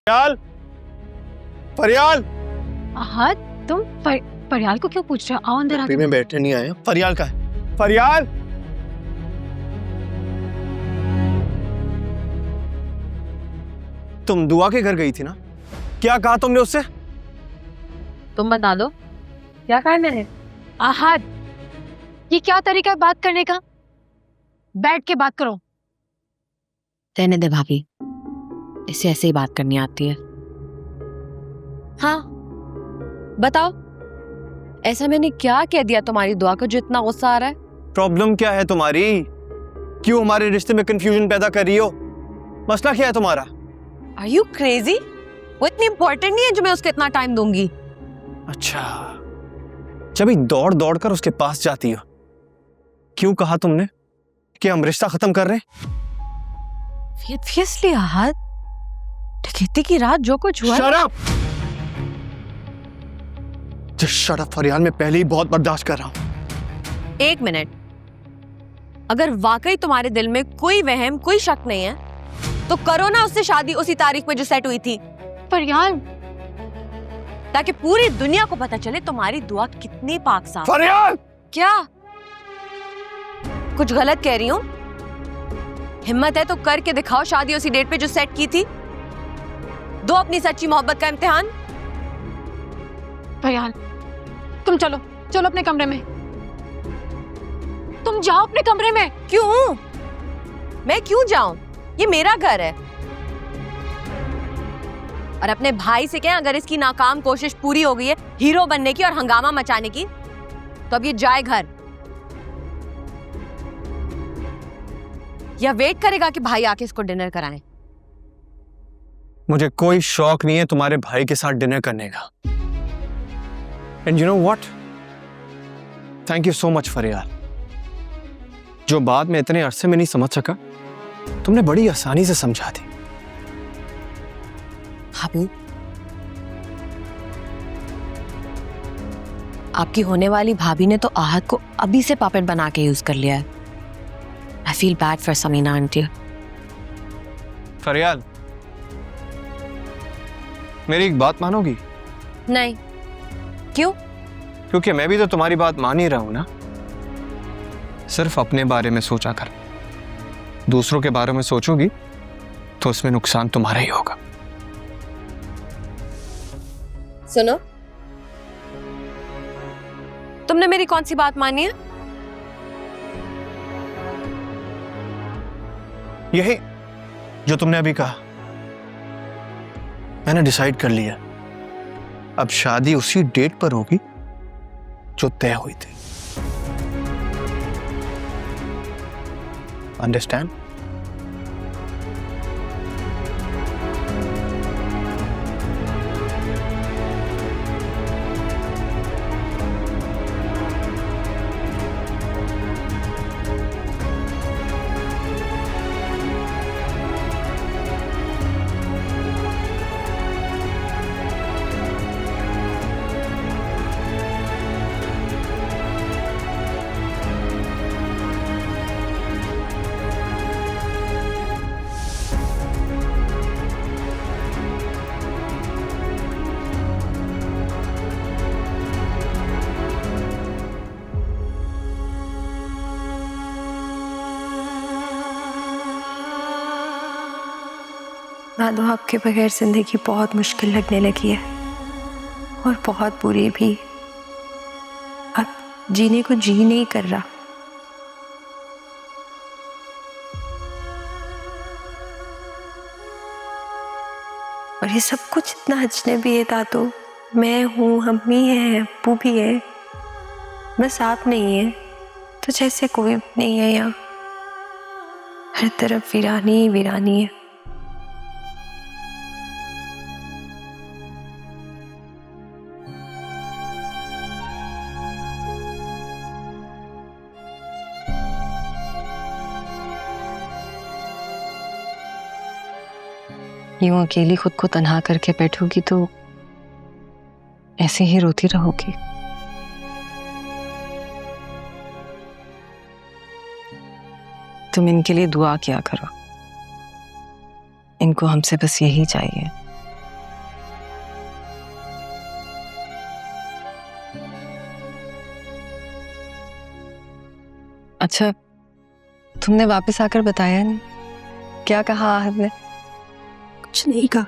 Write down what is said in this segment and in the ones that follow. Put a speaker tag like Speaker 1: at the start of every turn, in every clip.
Speaker 1: फरियाल, फरियाल।
Speaker 2: हाँ, तुम फरियाल को क्यों पूछ रहे हो? आओ अंदर आके।
Speaker 1: में बैठने नहीं आया। फरियाल का है? फरियाल, तुम दुआ के घर गई थी ना? क्या कहा तुमने उससे?
Speaker 2: तुम बता दो क्या कहा है मैंने? आहद, ये क्या तरीका है बात करने का? बैठ के बात करो।
Speaker 3: रहने दे भाभी, इसे ऐसे ही बात करनी आती है। हाँ बताओ, ऐसा मैंने क्या कह दिया तुम्हारी दुआ को जो इतना गुस्सा आ रहा है?
Speaker 1: प्रॉब्लम क्या है तुम्हारी? क्यों हमारे रिश्ते में कंफ्यूजन पैदा कर रही हो? मसला क्या है तुम्हारा?
Speaker 3: Are you crazy? वो इतनी इंपॉर्टेंट नहीं है जो मैं उसको इतना टाइम दूंगी।
Speaker 1: अच्छा, जब ही दौड़ दौड़ कर उसके पास जाती हो, क्यों कहा तुमने कि हम रिश्ता खत्म कर रहे हैं?
Speaker 3: Obviously आहद, डकैती की रात जो कुछ हुआ।
Speaker 1: Shut up! Just shut up फरियाल, मैं पहले ही बहुत बर्दाश्त कर रहा हूं।
Speaker 3: एक मिनट, अगर वाकई तुम्हारे दिल में कोई वहम कोई शक नहीं है तो करो ना उससे शादी उसी तारीख में जो सेट हुई थी,
Speaker 2: फरियाल,
Speaker 3: ताकि पूरी दुनिया को पता चले तुम्हारी दुआ कितनी पाक साफ।
Speaker 1: फरियाल!
Speaker 3: क्या कुछ गलत कह रही हूँ? हिम्मत है तो करके दिखाओ शादी उसी डेट पे जो सेट की थी। दो अपनी सच्ची मोहब्बत का इम्तिहान।
Speaker 2: फरियाल, तुम चलो चलो अपने कमरे में। तुम जाओ अपने कमरे में।
Speaker 3: क्यों? मैं क्यों जाऊं? ये मेरा घर है। और अपने भाई से कहें अगर इसकी नाकाम कोशिश पूरी हो गई है हीरो बनने की और हंगामा मचाने की, तो अब ये जाए घर, या वेट करेगा कि भाई आके इसको डिनर कराएं।
Speaker 1: मुझे कोई शौक नहीं है तुम्हारे भाई के साथ डिनर करने का। And you know what, thank you so much फरियाल। जो बात मैं इतने अरसे में नहीं समझ सका, तुमने बड़ी आसानी से समझा दी।
Speaker 3: हाबू, आपकी होने वाली भाभी ने तो आहद को अभी से पापेट बना के यूज कर लिया है। I feel bad for Samina aunty.
Speaker 1: Fariyal, मेरी एक बात मानोगी?
Speaker 3: नहीं। क्यों?
Speaker 1: क्योंकि मैं भी तो तुम्हारी बात मान ही रहा हूं ना। सिर्फ अपने बारे में सोचा कर, दूसरों के बारे में सोचोगी तो उसमें नुकसान तुम्हारा ही होगा।
Speaker 3: सुनो, तुमने मेरी कौन सी बात मानी है?
Speaker 1: यही जो तुमने अभी कहा। मैंने डिसाइड कर लिया, अब शादी उसी डेट पर होगी जो तय हुई थी। अंडरस्टैंड?
Speaker 4: मानो आपके बगैर जिंदगी बहुत मुश्किल लगने लगी है और बहुत बुरी भी। अब जीने को जी नहीं कर रहा। और ये सब कुछ इतना अजनबी है दादू। मैं हूँ, अम्मी है, अब्बू भी है, बस आप नहीं है। तो जैसे कोई भी नहीं है यहाँ, हर तरफ वीरानी ही वीरानी है।
Speaker 5: यूं अकेली खुद को तन्हा करके बैठोगी तो ऐसे ही रोती रहोगी। तुम इनके लिए दुआ किया करो, इनको हमसे बस यही चाहिए। अच्छा, तुमने वापस आकर बताया नहीं? क्या कहा आहद ने?
Speaker 4: कुछ नहीं कहा।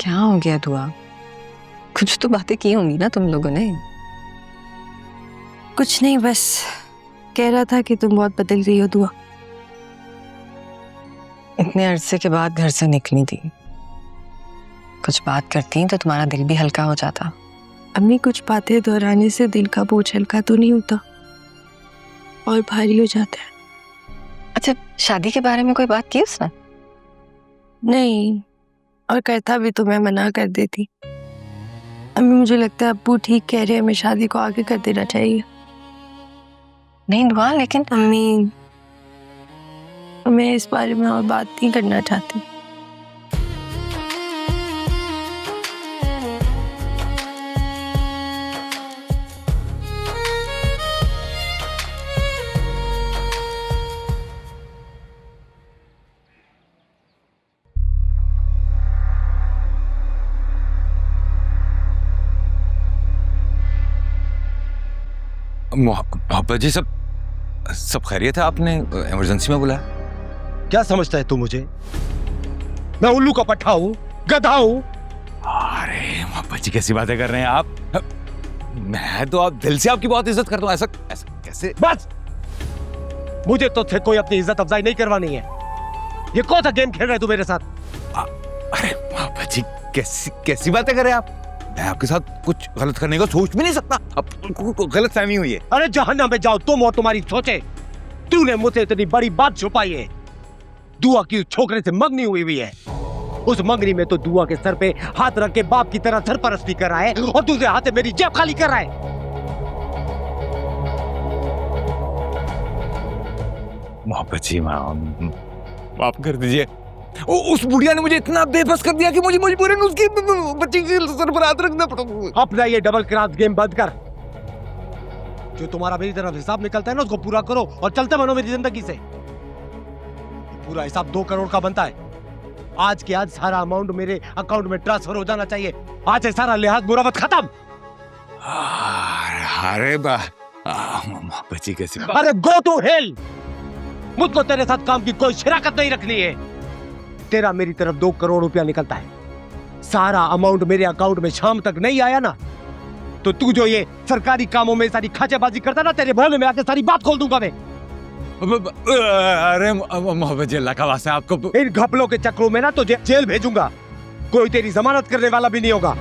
Speaker 5: क्या हो गया दुआ? कुछ तो बातें की होंगी ना तुम लोगों ने।
Speaker 4: कुछ नहीं, बस कह रहा था कि तुम बहुत बदल रही हो दुआ।
Speaker 5: इतने अरसे के बाद घर से निकली थी, कुछ बात करती तो तुम्हारा दिल भी हल्का हो जाता।
Speaker 4: अम्मी, कुछ बातें दोहराने से दिल का बोझ हल्का तो नहीं होता और भारी हो जाता है।
Speaker 5: अच्छा, शादी के बारे में कोई बात की उसने?
Speaker 4: नहीं, और करता भी तो मैं मना कर देती। अम्मी, मुझे लगता है अब्बू ठीक कह रहे हैं, हमें शादी को आगे कर देना चाहिए।
Speaker 5: नहीं दुआ, लेकिन
Speaker 4: अम्मी, मैं इस बारे में और बात नहीं करना चाहती।
Speaker 6: मोहब्बत जी, सब खैरियत है? आपने इमरजेंसी में बुलाया?
Speaker 7: क्या समझता है तू मुझे? मैं उल्लू का पट्टा हूँ, गधा हूँ?
Speaker 6: अरे मोहब्बत जी, कैसी बातें कर रहे हैं आप? मैं तो आप दिल से आपकी बहुत इज्जत करता हूँ। ऐसा ऐसा कैसे?
Speaker 7: बस, मुझे तो थे कोई अपनी इज्जत अफजाई नहीं करवानी है। ये कौन सा गेम खेल रहे तू मेरे साथ?
Speaker 6: अरे मोहब्बत जी, कैसी बातें कर रहे हैं आप? मैं आपके साथ कुछ गलत करने का सोच भी नहीं सकता। अब गलत फहमी हुई है।
Speaker 7: अरे जहन्नम में जाओ तुम और तुम्हारी सोचे। तूने मुझसे इतनी बड़ी बात छुपाई है। दुआ की उस छोकरे से मंगनी हुई है। उस मंगनी में तो दुआ के सर पे हाथ रख के बाप की तरह सरपरस्ती कर रहा है और दूसरे हाथ से मेरी जेब खाली कर रहा है।
Speaker 6: मोहब्बत जी, माफ कर दीजिए। उस बुढ़िया ने मुझे इतना बेबस कर दिया कि मुझे मजबूरन उसकी बच्ची के सर पर हाथ रखना पड़ा।
Speaker 7: अपना ये डबल क्रॉस गेम बंद कर। जो तुम्हारा मेरी तरफ हिसाब निकलता है ना, उसको पूरा करो और चलते बनो मेरी जिंदगी से। पूरा हिसाब 2 करोड़ का बनता है। आज के आज सारा अमाउंट मेरे अकाउंट में ट्रांसफर हो जाना चाहिए। आज से सारा लिहाज मुरावत खत्म।
Speaker 6: अरे मोहब्बत जी, कैसे?
Speaker 7: अरे गो टू हेल। मुझको तेरे साथ काम की कोई शराकत नहीं रखनी है। तेरा मेरी तरफ 2 करोड़ रुपया निकलता है। सारा अमाउंट मेरे अकाउंट में शाम तक नहीं आया ना, तो तू जो ये सरकारी कामों में सारी खाचेबाजी करता ना, तेरे भले में आके सारी बात खोल दूंगा मैं।
Speaker 6: अरे मोहब्बत जी, अल्लाह का वास्ता आपको
Speaker 7: इन घपलों के चक्रों में ना तो जेल भेजूंगा। कोई तेरी जमानत करने वाला भी नहीं होगा।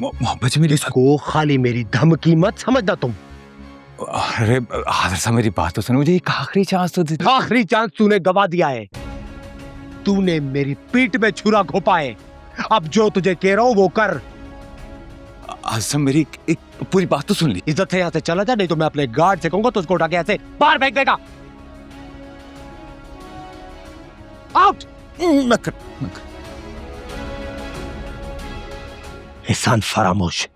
Speaker 6: मोहब्बत जी, मेरी
Speaker 7: इसको खाली मेरी धमकी मत समझना तुम।
Speaker 6: अरे हाजिर साहब, मेरी बात तो सुनो। मुझे एक आखिरी चांस तो दे।
Speaker 7: आखिरी चांस तूने गवा दिया है। तूने मेरी पीठ में छुरा घोपा है। अब जो तुझे कह रहा हूं वो कर।
Speaker 6: आजम, मेरी एक पूरी बात तो सुन ली।
Speaker 7: इज्जत से यहाँ से चला जा, नहीं तो मैं अपने गार्ड से कहूंगा तो उसको उठा के ऐसे बाहर फेंक देगा। आउट।
Speaker 6: मैं कर।
Speaker 7: एहसान फरामोश।